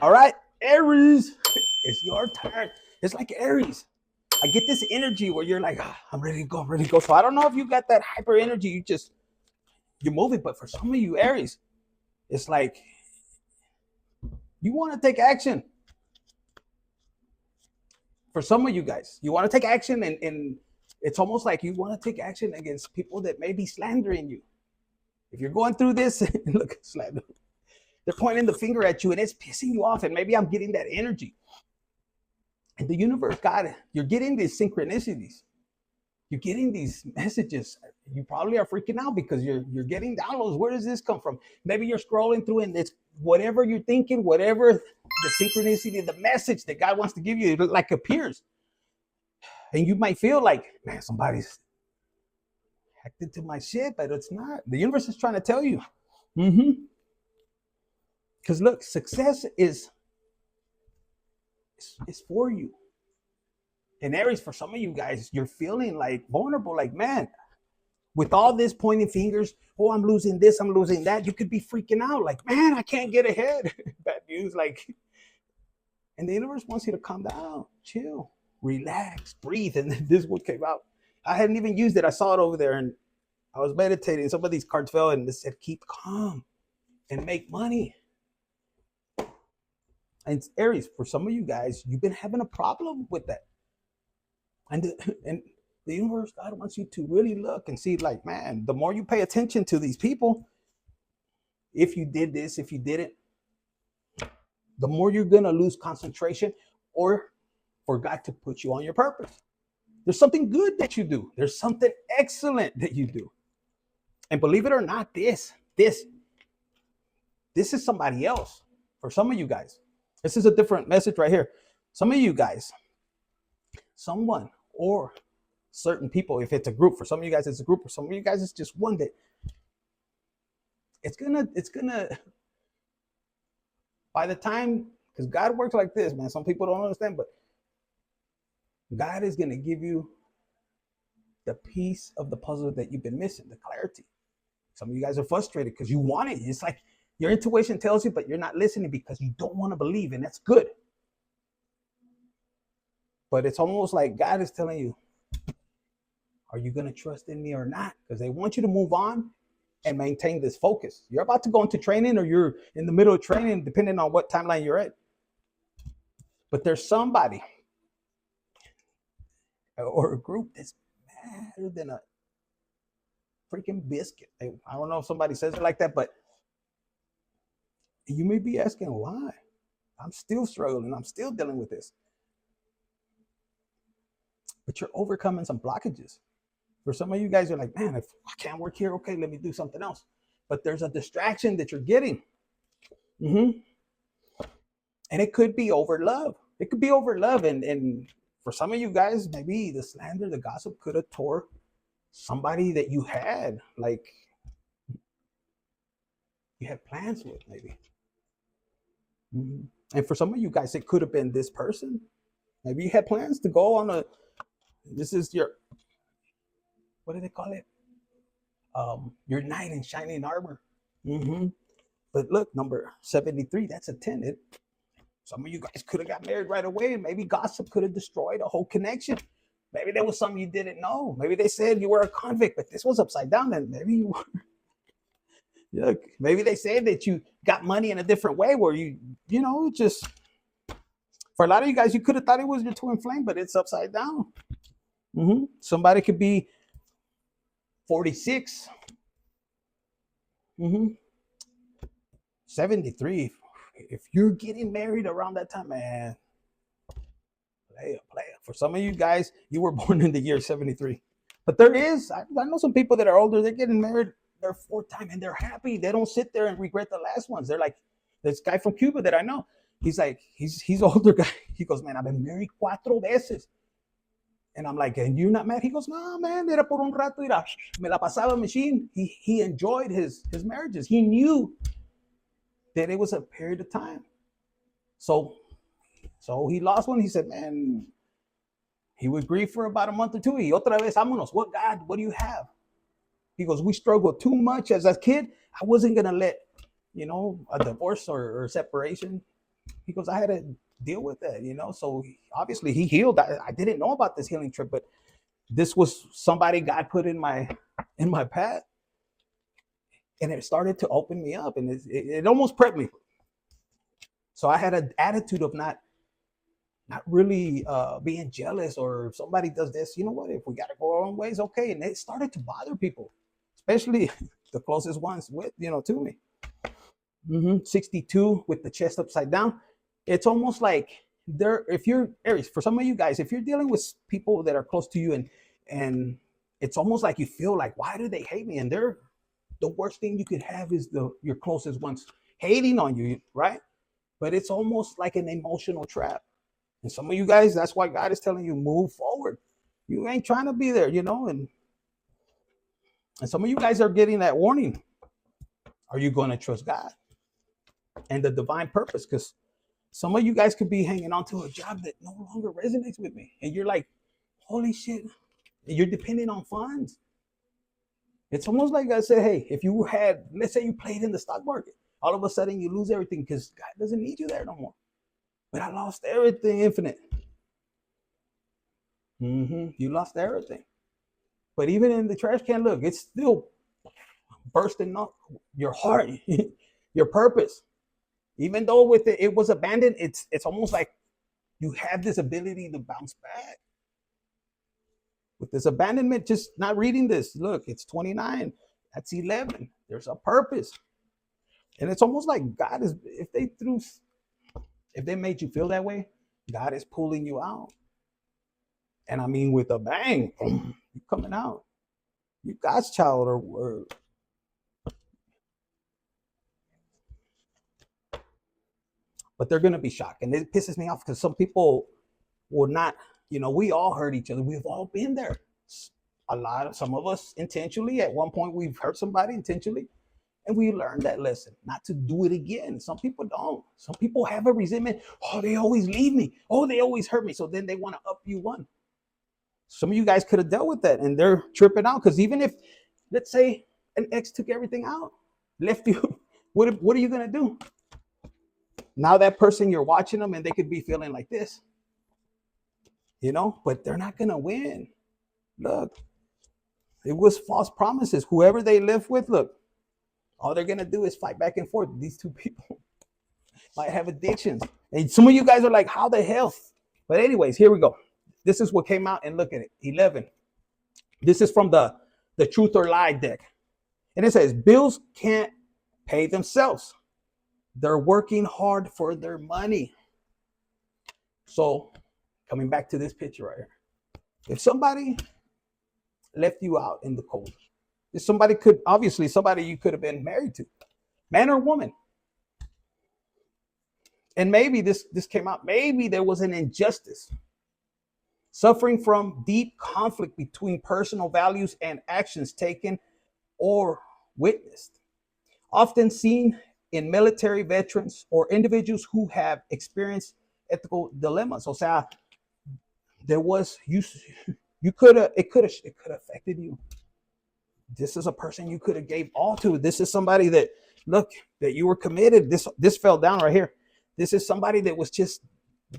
All right, Aries, it's your turn. It's like Aries. I get this energy where you're like, I'm ready to go, I'm ready to go. So I don't know if you got that hyper energy. You're moving, but for some of you Aries, it's like you want to take action. For some of you guys, you want to take action, and it's almost like you want to take action against people that may be slandering you. If you're going through this, look at slander. They're pointing the finger at you and it's pissing you off, and maybe I'm getting that energy. And the universe, God, you're getting these synchronicities. You're getting these messages. You probably are freaking out because you're getting downloads. Where does this come from? Maybe you're scrolling through and it's whatever you're thinking, whatever the synchronicity, the message that God wants to give you, it like appears. And you might feel like, man, somebody's hacked into my shit, but it's not. The universe is trying to tell you. Because look, success is for you. And Aries, for some of you guys, you're feeling like vulnerable, like, man, with all this pointing fingers, oh, I'm losing this, I'm losing that. You could be freaking out, like, man, I can't get ahead. Bad news, like, and the universe wants you to calm down, chill, relax, breathe. And then this one came out. I hadn't even used it. I saw it over there and I was meditating. Some of these cards fell and it said, keep calm and make money. And Aries, for some of you guys, you've been having a problem with that. And the universe, God wants you to really look and see, like, man, the more you pay attention to these people, if you did this, if you didn't, the more you're going to lose concentration or for God to put you on your purpose. There's something good that you do. There's something excellent that you do. And believe it or not, this is somebody else. For some of you guys, this is a different message right here. Some of you guys, someone or certain people, if it's a group, for some of you guys it's a group, for some of you guys it's just one that it's gonna by the time, because God works like this, man. Some people don't understand, but God is gonna give you the piece of the puzzle that you've been missing, the clarity. Some of you guys are frustrated because you want it. It's like your intuition tells you, but you're not listening because you don't want to believe, and that's good. But it's almost like God is telling you, are you going to trust in me or not? Because they want you to move on and maintain this focus. You're about to go into training or you're in the middle of training, depending on what timeline you're at. But there's somebody or a group that's madder than a freaking biscuit. I don't know if somebody says it like that, but you may be asking why. I'm still struggling. I'm still dealing with this. But you're overcoming some blockages. For some of you guys, you're like, man, if I can't work here, okay, let me do something else. But there's a distraction that you're getting. And it could be over love. It could be over love. And for some of you guys, maybe the slander, the gossip could have tore somebody that you had, like, you had plans with, maybe. And for some of you guys, it could have been this person. Maybe you had plans to go on this is your, what do they call it? Your knight in shining armor. But look, number 73, that's a 10. Some of you guys could have got married right away, and maybe gossip could have destroyed a whole connection. Maybe there was something you didn't know. Maybe they said you were a convict, but this was upside down, and maybe you were. Look, maybe they said that you got money in a different way where you just, for a lot of you guys, you could have thought it was your twin flame, but it's upside down. Somebody could be 46. 73. If you're getting married around that time, man, play. For some of you guys, you were born in the year 73. But I know some people that are older, they're getting married their fourth time and they're happy. They don't sit there and regret the last ones. They're like, this guy from Cuba that I know, he's like, he's older guy. He goes, man, I've been married 4 veces. And I'm like, and you're not mad? He goes, no, man, era por un rato, mira, me la pasaba machine. He enjoyed his marriages. He knew that it was a period of time. So he lost one. He said, man, he would grieve for about a month or two. Y otra vez, vámonos. What, God, what do you have? He goes, we struggled too much as a kid. I wasn't going to let, a divorce or separation He goes, I had to deal with that, you know. So obviously he healed. I didn't know about this healing trip, but this was somebody God put in my path, and it started to open me up, and it almost prepped me. So I had an attitude of not really being jealous, or if somebody does this, you know what, if we got to go our own ways, okay. And it started to bother people, especially the closest ones with, you know, to me. 62 with the chest upside down. It's almost like if you're Aries, for some of you guys, if you're dealing with people that are close to you, and it's almost like you feel like, why do they hate me? And they're the worst thing you could have is your closest ones hating on you, right? But it's almost like an emotional trap. And some of you guys, that's why God is telling you, move forward. You ain't trying to be there, you know. And some of you guys are getting that warning. Are you going to trust God and the divine purpose? Because some of you guys could be hanging on to a job that no longer resonates with me. And you're like, holy shit. You're depending on funds. It's almost like I said, hey, if you had, let's say you played in the stock market, all of a sudden you lose everything because God doesn't need you there no more. But I lost everything, infinite. You lost everything. But even in the trash can, look, it's still bursting up your heart, your purpose. Even though with it was abandoned, it's almost like you have this ability to bounce back. With this abandonment, just not reading this, look, it's 29, that's 11. There's a purpose. And it's almost like God is, if they made you feel that way, God is pulling you out. And I mean, with a bang, boom, you're coming out. You're God's child, or but they're gonna be shocked. And it pisses me off because some people will not, you know, we all hurt each other. We've all been there. Some of us intentionally, at one point we've hurt somebody intentionally, and we learned that lesson, not to do it again. Some people don't. Some people have a resentment. Oh, they always leave me. Oh, they always hurt me. So then they want to up you one. Some of you guys could have dealt with that, and they're tripping out. Because even if, let's say, an ex took everything out, left you, what are you going to do? Now that person, you're watching them, and they could be feeling like this, you know, but they're not going to win. Look, it was false promises. Whoever they live with, look, all they're going to do is fight back and forth. These two people might have addictions. And some of you guys are like, how the hell? But anyways, here we go. This is what came out, and look at it, 11. This is from the Truth or Lie deck. And it says, bills can't pay themselves. They're working hard for their money. So coming back to this picture right here. If somebody left you out in the cold, if somebody you could have been married to, man or woman. And maybe this came out, maybe there was an injustice. Suffering from deep conflict between personal values and actions taken or witnessed. Often seen in military veterans or individuals who have experienced ethical dilemmas. O sea, there was, it could have affected you. This is a person you could have gave all to. This is somebody that, look, that you were committed. This fell down right here. This is somebody that was just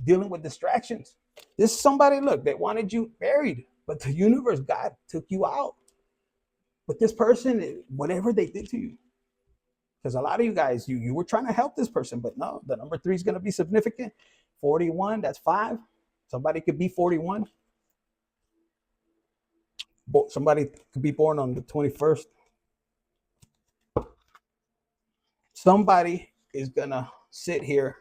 dealing with distractions. This is somebody, look, that wanted you buried, but the universe, God, took you out. But this person, whatever they did to you, because a lot of you guys, you were trying to help this person, but no, the number 3 is going to be significant. 41, that's 5. Somebody could be 41. Somebody could be born on the 21st. Somebody is going to sit here,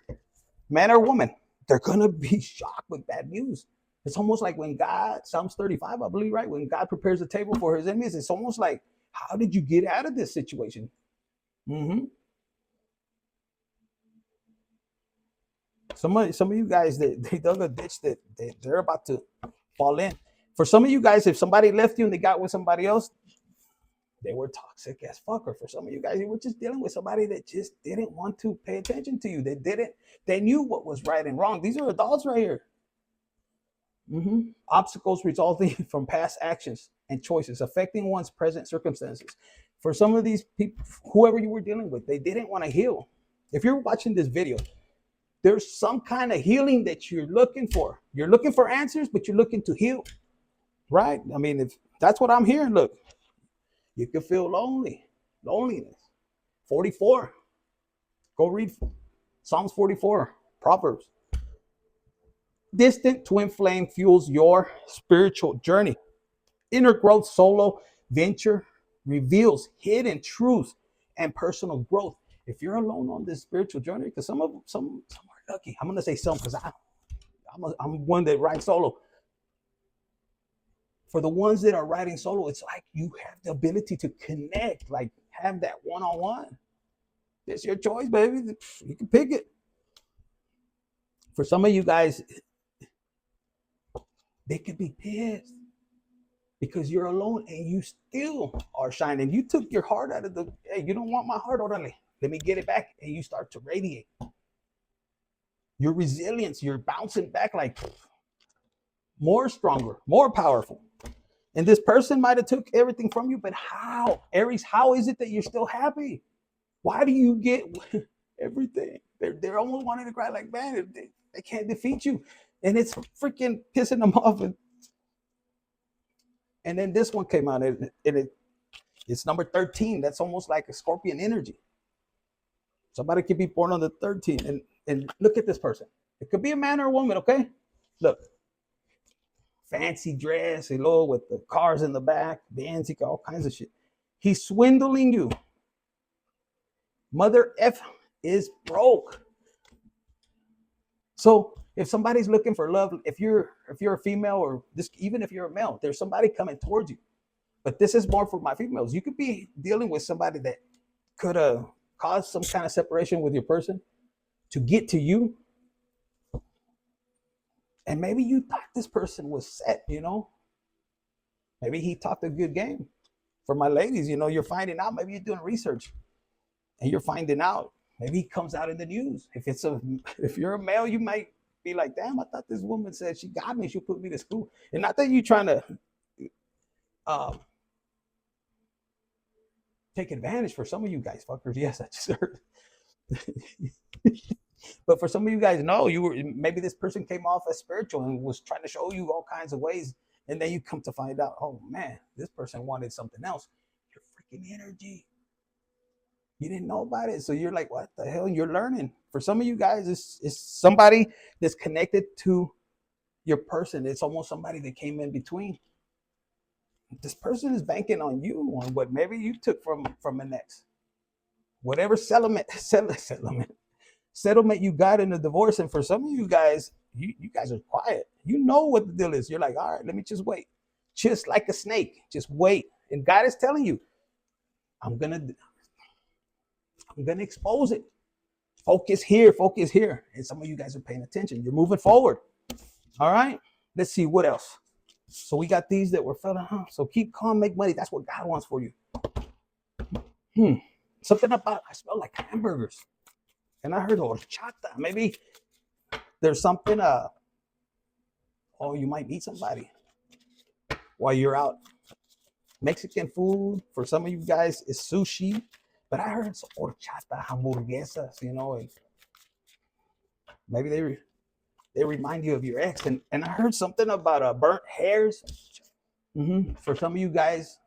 man or woman, they're going to be shocked with bad news. It's almost like when God, Psalms 35, I believe, right? When God prepares a table for his enemies, it's almost like, how did you get out of this situation? Some of you guys, they dug a ditch that they're about to fall in. For some of you guys, if somebody left you and they got with somebody else, they were toxic as fuck. Or for some of you guys, you were just dealing with somebody that just didn't want to pay attention to you. They knew what was right and wrong. These are adults right here. Obstacles resulting from past actions and choices affecting one's present circumstances. For some of these people, whoever you were dealing with, they didn't want to heal. If you're watching this video, there's some kind of healing that you're looking for. You're looking for answers, but you're looking to heal, right? I mean, if that's what I'm hearing, look, you can feel loneliness. 44. Go read Psalms 44, Proverbs. Distant twin flame fuels your spiritual journey. Inner growth solo venture reveals hidden truths and personal growth. If you're alone on this spiritual journey, because some are lucky. I'm gonna say some because I'm one that rides solo. For the ones that are riding solo, it's like you have the ability to connect, like have that one-on-one. It's your choice, baby. You can pick it. For some of you guys, they could be pissed because you're alone and you still are shining. You took your heart out of the, hey, you don't want my heart, orale. Let me get it back. And you start to radiate. Your resilience, you're bouncing back like more stronger, more powerful. And this person might have took everything from you, but how? Aries, how is it that you're still happy? Why do you get everything? They're almost wanting to cry like, man, they can't defeat you. And it's freaking pissing them off. And then this one came out, and it's number 13. That's almost like a scorpion energy. Somebody could be born on the 13th. And look at this person. It could be a man or a woman, okay? Look. Fancy dress, hello, with the cars in the back, bands, all kinds of shit. He's swindling you. Mother F is broke. So if somebody's looking for love, if you're a female, or this, even if you're a male, there's somebody coming towards you. But this is more for my females. You could be dealing with somebody that could cause some kind of separation with your person to get to you. And maybe you thought this person was set, you know. Maybe he talked a good game. For my ladies, you know, you're finding out. Maybe you're doing research and you're finding out. Maybe he comes out in the news. If you're a male, you might be like, damn, I thought this woman said she got me. She'll put me to school. And not that you're trying to take advantage for some of you guys, fuckers. Yes, I just heard. But for some of you guys, no, maybe this person came off as spiritual and was trying to show you all kinds of ways. And then you come to find out, oh man, this person wanted something else. Your freaking energy. You didn't know about it. So you're like, what the hell? You're learning. For some of you guys, it's somebody that's connected to your person. It's almost somebody that came in between. This person is banking on you, on what maybe you took from an ex. Whatever settlement you got in the divorce. And for some of you guys, you guys are quiet. You know what the deal is. You're like, all right, let me just wait. Just like a snake, just wait. And God is telling you, I'm gonna expose it. Focus here. And some of you guys are paying attention. You're moving forward. All right, let's see what else. So we got these that were felt. So keep calm, make money. That's what God wants for you. Something about, I smell like hamburgers. And I heard horchata. Maybe there's something, you might meet somebody while you're out. Mexican food, for some of you guys, is sushi. But I heard some horchata, hamburguesas, you know, and maybe they remind you of your ex. And I heard something about burnt hairs. For some of you guys,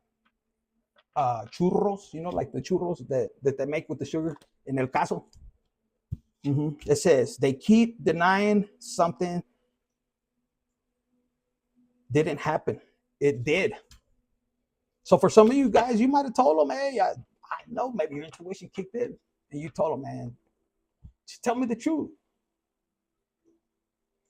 churros, you know, like the churros that they make with the sugar. En el caso. It says they keep denying something didn't happen. It did. So for some of you guys, you might have told them, hey, I know maybe your intuition kicked in. And you told them, man, just tell me the truth.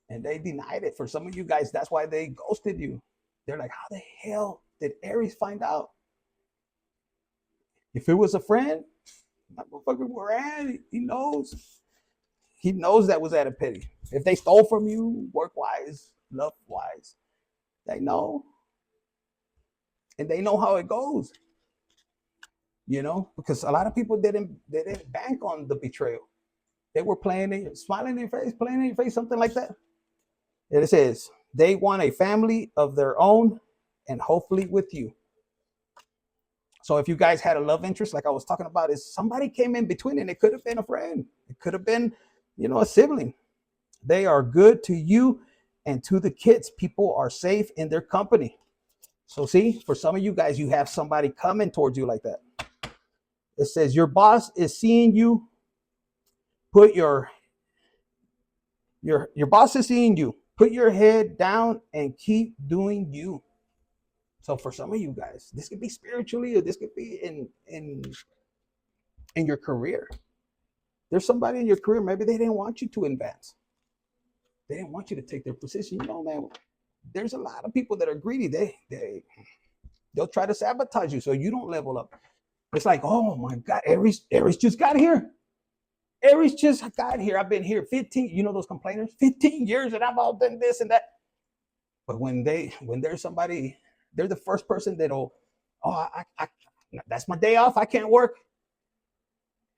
And they denied it. For some of you guys, that's why they ghosted you. They're like, how the hell did Aries find out? If it was a friend, that motherfucker ran. He knows. He knows that was at a pity. If they stole from you, work-wise, love-wise, they know. And they know how it goes. You know, because a lot of people didn't bank on the betrayal. They were smiling in your face, playing in your face, something like that. And it says, they want a family of their own and hopefully with you. So if you guys had a love interest, like I was talking about, is somebody came in between, and it could have been a friend. It could have been you know, a sibling. They are good to you and to the kids. People are safe in their company. So see, for some of you guys, you have somebody coming towards you like that. It says your boss is seeing you. Put your boss is seeing you. Put your head down and keep doing you. So for some of you guys, this could be spiritually, or this could be in your career. There's somebody in your career, maybe they didn't want you to advance. They didn't want you to take their position. You know, man, there's a lot of people that are greedy. They'll try to sabotage you so you don't level up. It's like, oh my God, Aries just got here. Aries just got here. I've been here 15, you know those complainers? 15 years and I've all done this and that. But when there's somebody, they're the first person that'll, oh, I that's my day off. I can't work.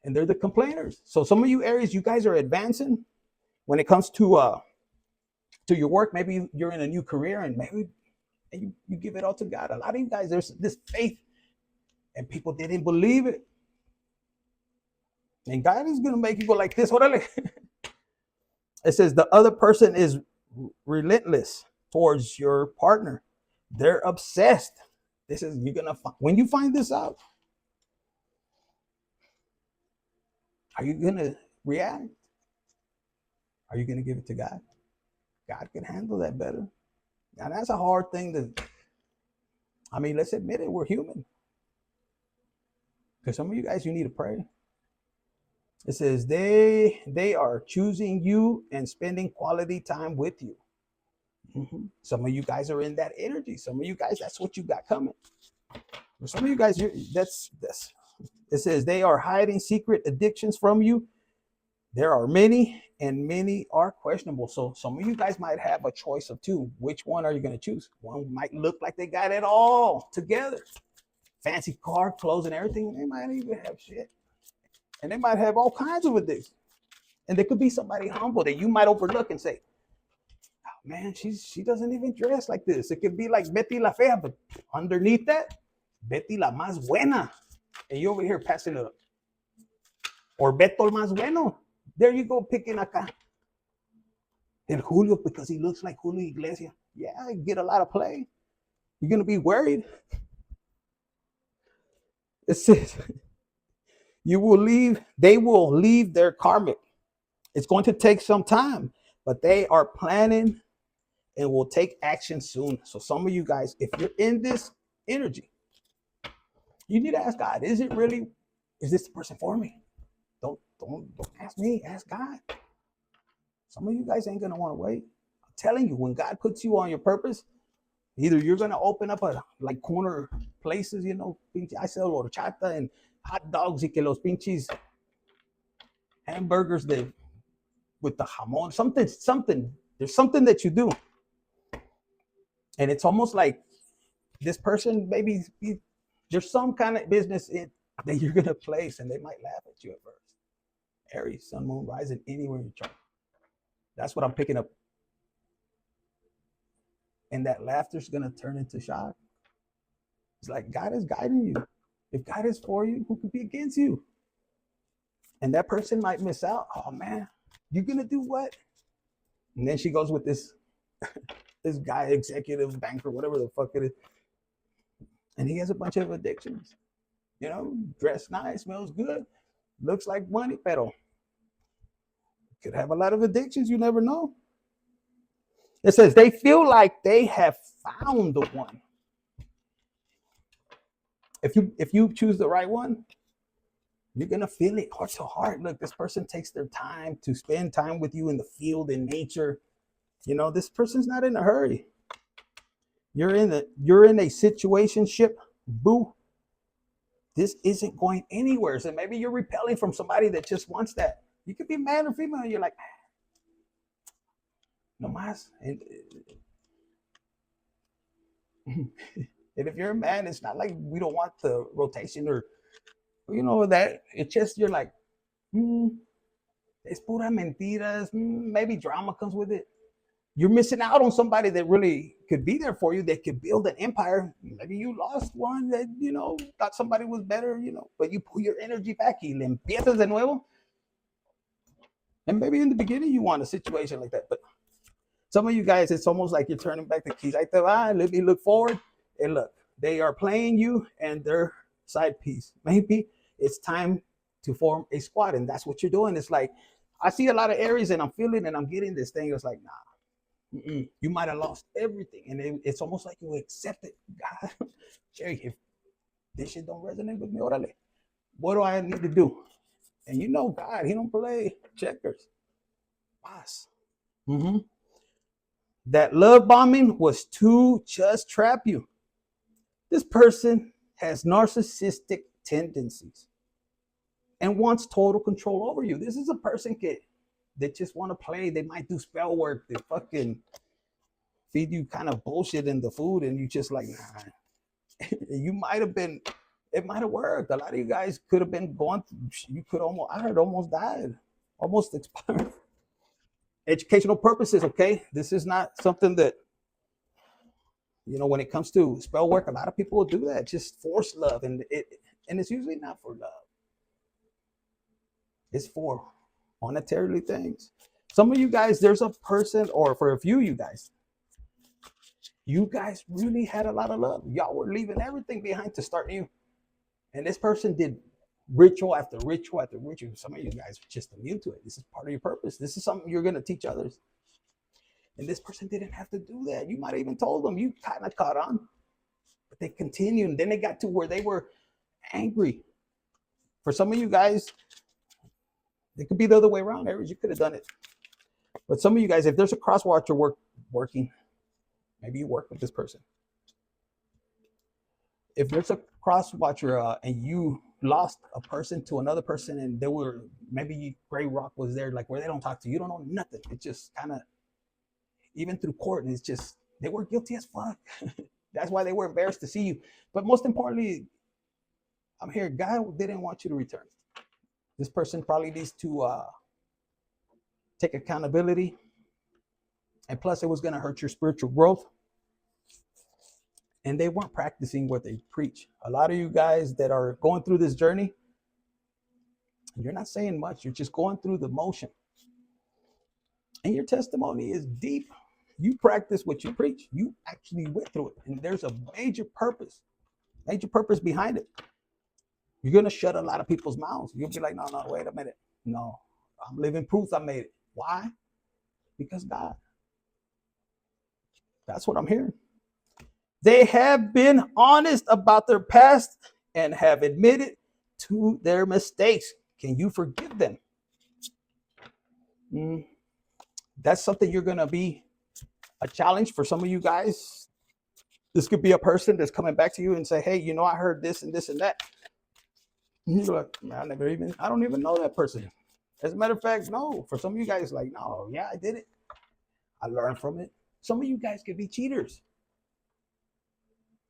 And they're the complainers. So some of you Aries, you guys are advancing when it comes to your work. Maybe you're in a new career and maybe you give it all to God. A lot of you guys, there's this faith and people didn't believe it. And God is going to make you go like this. It says the other person is relentless towards your partner. They're obsessed. This is, you're going to, when you find this out, are you going to react? Are you going to give it to God? God can handle that better. Now that's a hard thing to, I mean, let's admit it, we're human. Because some of you guys, you need to pray. It says they are choosing you and spending quality time with you. Some of you guys are in that energy. Some of you guys, that's what you got coming. For some of you guys, that's. It says they are hiding secret addictions from you. There are many, and many are questionable. So some of you guys might have a choice of two. Which one are you going to choose? One might look like they got it all together. Fancy car, clothes, and everything. They might even have shit. And they might have all kinds of addictions. And there could be somebody humble that you might overlook and say, oh, man, she doesn't even dress like this. It could be like Betty la Fea, but underneath that, Betty la más buena. And you over here passing it up. Or Beto el más bueno. There you go, picking acá. El Julio, because he looks like Julio Iglesias. Yeah, I get a lot of play. You're going to be worried. It says, they will leave their karmic. It's going to take some time, but they are planning and will take action soon. So some of you guys, if you're in this energy, you need to ask God, is this the person for me? Don't ask me, ask God. Some of you guys ain't going to want to wait. I'm telling you, when God puts you on your purpose, either you're going to open up like corner places, you know, I sell horchata and hot dogs, y que los pinches hamburgers with the jamon, something. There's something that you do. And it's almost like this person, maybe there's some kind of business that you're going to place and they might laugh at you at first. Aries, sun, moon, rising, anywhere in your chart. That's what I'm picking up. And that laughter's going to turn into shock. It's like God is guiding you. If God is for you, who could be against you? And that person might miss out. Oh, man, you're going to do what? And then she goes with this guy, executive banker, whatever the fuck it is. And he has a bunch of addictions. You know, dressed nice, smells good, looks like money, pero could have a lot of addictions. You never know. It says they feel like they have found the one. If you choose the right one, you're going to feel it heart to heart. Look, this person takes their time to spend time with you in the field, in nature. You know, this person's not in a hurry. You're in a situationship, boo. This isn't going anywhere. So maybe you're repelling from somebody that just wants that. You could be man or female, and you're like, no más. And if you're a man, it's not like we don't want the rotation or, you know, that. It's just you're like, it's pura mentiras. Maybe drama comes with it. You're missing out on somebody that really could be there for you, that could build an empire. Maybe you lost one that, you know, thought somebody was better, you know, but you pull your energy back y le empiezas de nuevo. And maybe in the beginning you want a situation like that, but some of you guys, it's almost like you're turning back the keys. Like, let me look forward. And look, they are playing you and their side piece. Maybe it's time to form a squad. And that's what you're doing. It's like, I see a lot of Aries and I'm feeling and I'm getting this thing. It's like, nah, you might have lost everything. And it's almost like you accept it. God, Jerry, if this shit don't resonate with me, orale, what do I need to do? And you know, God, he don't play checkers. Boss. That love bombing was to just trap you. This person has narcissistic tendencies and wants total control over you. This is a person that just want to play. They might do spell work. They fucking feed you kind of bullshit in the food and you just like, nah. You might have been, it might have worked. A lot of you guys could have been going through, you could almost, I heard almost died, almost expired. Educational purposes, okay? This is not something that, you know, when it comes to spell work, a lot of people will do that, just force love, and it's usually not for love. It's for monetarily things. Some of you guys, there's a person, or for a few of you guys really had a lot of love. Y'all were leaving everything behind to start new. And this person did ritual after ritual after ritual. Some of you guys are just immune to it. This is part of your purpose. This is something you're going to teach others. And this person didn't have to do that. You might have even told them. You kind of caught on. But they continued. And then they got to where they were angry. For some of you guys, it could be the other way around. Aries, you could have done it. But some of you guys, if there's a cross watcher working, maybe you work with this person. If there's a cross watcher and you lost a person to another person and there were, maybe gray rock was there, like where they don't talk to you, you don't know nothing. It just kind of, even through court, it's just, they were guilty as fuck. That's why they were embarrassed to see you. But most importantly, I'm here, God didn't want you to return. This person probably needs to take accountability. And plus, it was going to hurt your spiritual growth. And they weren't practicing what they preach. A lot of you guys that are going through this journey, you're not saying much. You're just going through the motion. And your testimony is deep. You practice what you preach. You actually went through it. And there's a major purpose behind it. You're going to shut a lot of people's mouths. You'll be like, no, wait a minute. No, I'm living proof I made it. Why? Because God. That's what I'm hearing. They have been honest about their past and have admitted to their mistakes. Can you forgive them? That's something you're going to be a challenge for some of you guys. This could be a person that's coming back to you and say, hey, you know, I heard this and this and that. And you're like, I don't even know that person. As a matter of fact, no. For some of you guys, like, no, yeah, I did it. I learned from it. Some of you guys could be cheaters.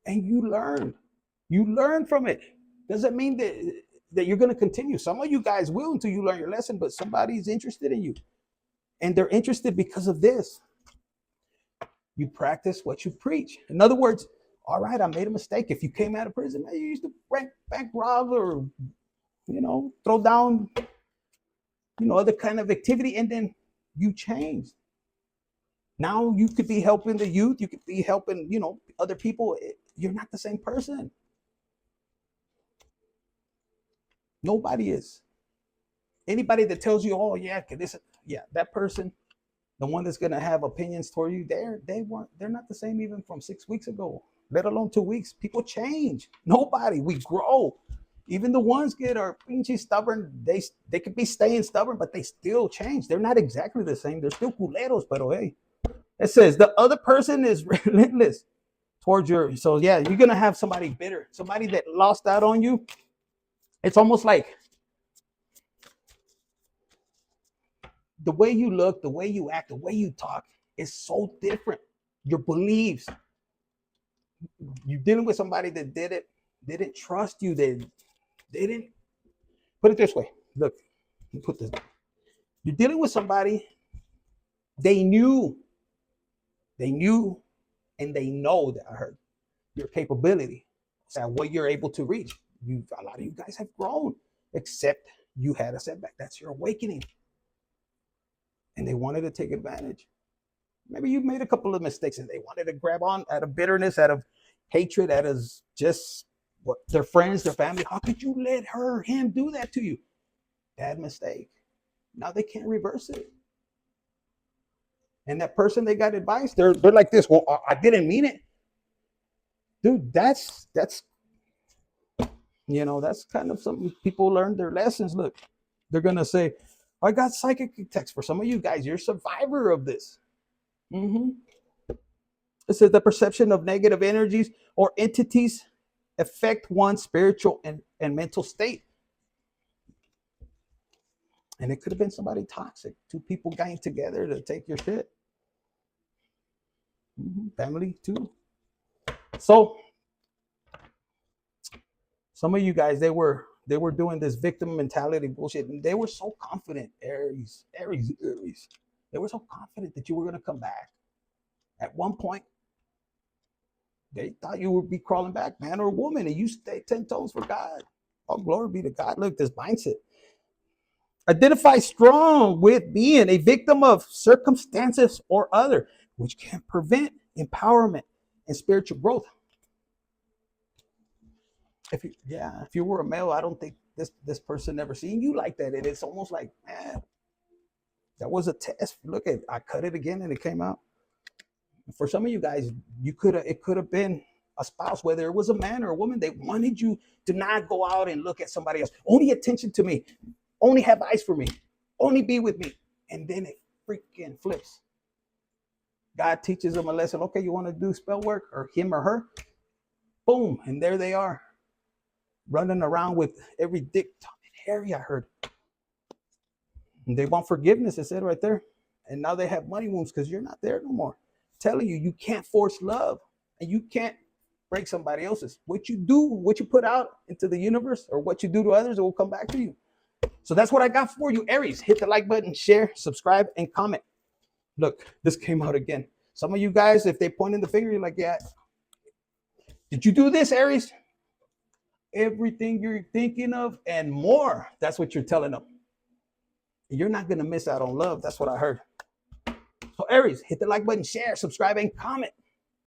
And you learn from it. Doesn't mean that you're going to continue. Some of you guys will until you learn your lesson, but somebody's interested in you. And they're interested because of this. You practice what you preach. In other words, all right, I made a mistake. If you came out of prison, you used to bank rob or, you know, throw down, you know, other kind of activity, and then you changed. Now you could be helping the youth. You could be helping, you know, other people. You're not the same person. Nobody is. Anybody that tells you, oh yeah, that person, the one that's gonna have opinions toward you, they're not the same even from 6 weeks ago, let alone 2 weeks. People change. Nobody, we grow. Even the ones that are stubborn, they could be staying stubborn, but they still change. They're not exactly the same. They're still culeros, but hey. It says the other person is relentless towards your, so yeah, you're going to have somebody bitter, somebody that lost out on you. It's almost like the way you look, the way you act, the way you talk is so different. Your beliefs. You're dealing with somebody that didn't trust you. They didn't, put it this way. Look, put this. You're dealing with somebody, they knew and they know that I heard your capability, what you're able to reach. A lot of you guys have grown, except you had a setback. That's your awakening. and they wanted to take advantage. Maybe you made a couple of mistakes and they wanted to grab on out of bitterness, out of hatred, out of just what their friends, their family. How could you let him do that to you? Bad mistake. Now they can't reverse it. And that person, they got advice. They're like this. Well, I didn't mean it, dude. That's that's kind of something people learn their lessons. Look, they're gonna say, I got psychic text for some of you guys. You're a survivor of this. It says the perception of negative energies or entities affect one's spiritual and mental state. And it could have been somebody toxic. Two people gang together to take your shit. Family too. So some of you guys, they were doing this victim mentality bullshit, and they were so confident. Aries. They were so confident that you were going to come back. At one point, they thought you would be crawling back, man or woman, and you stay 10 toes for God. All glory be to God. Look, this mindset. Identify strong with being a victim of circumstances or other, which can prevent empowerment and spiritual growth. If you were a male, I don't think this person never seen you like that. And it's almost like, man, that was a test. Look at, I cut it again and it came out. For some of you guys, it could have been a spouse, whether it was a man or a woman. They wanted you to not go out and look at somebody else. Only attention to me. Only have eyes for me. Only be with me. And then it freaking flips. God teaches them a lesson. Okay, you want to do spell work, or him or her? Boom. And there they are. Running around with every dick hairy, I heard. And they want forgiveness, it said right there. And now they have money wounds because you're not there no more. I'm telling you, you can't force love. And you can't break somebody else's. What you do, what you put out into the universe, or what you do to others, it will come back to you. So that's what I got for you, Aries. Hit the like button, share, subscribe, and comment. Look, this came out again. Some of you guys, if they point in the finger, you're like, yeah. Did you do this, Aries? Everything you're thinking of and more. That's what you're telling them. You're not going to miss out on love. That's what I heard. So Aries, hit the like button, share, subscribe, and comment.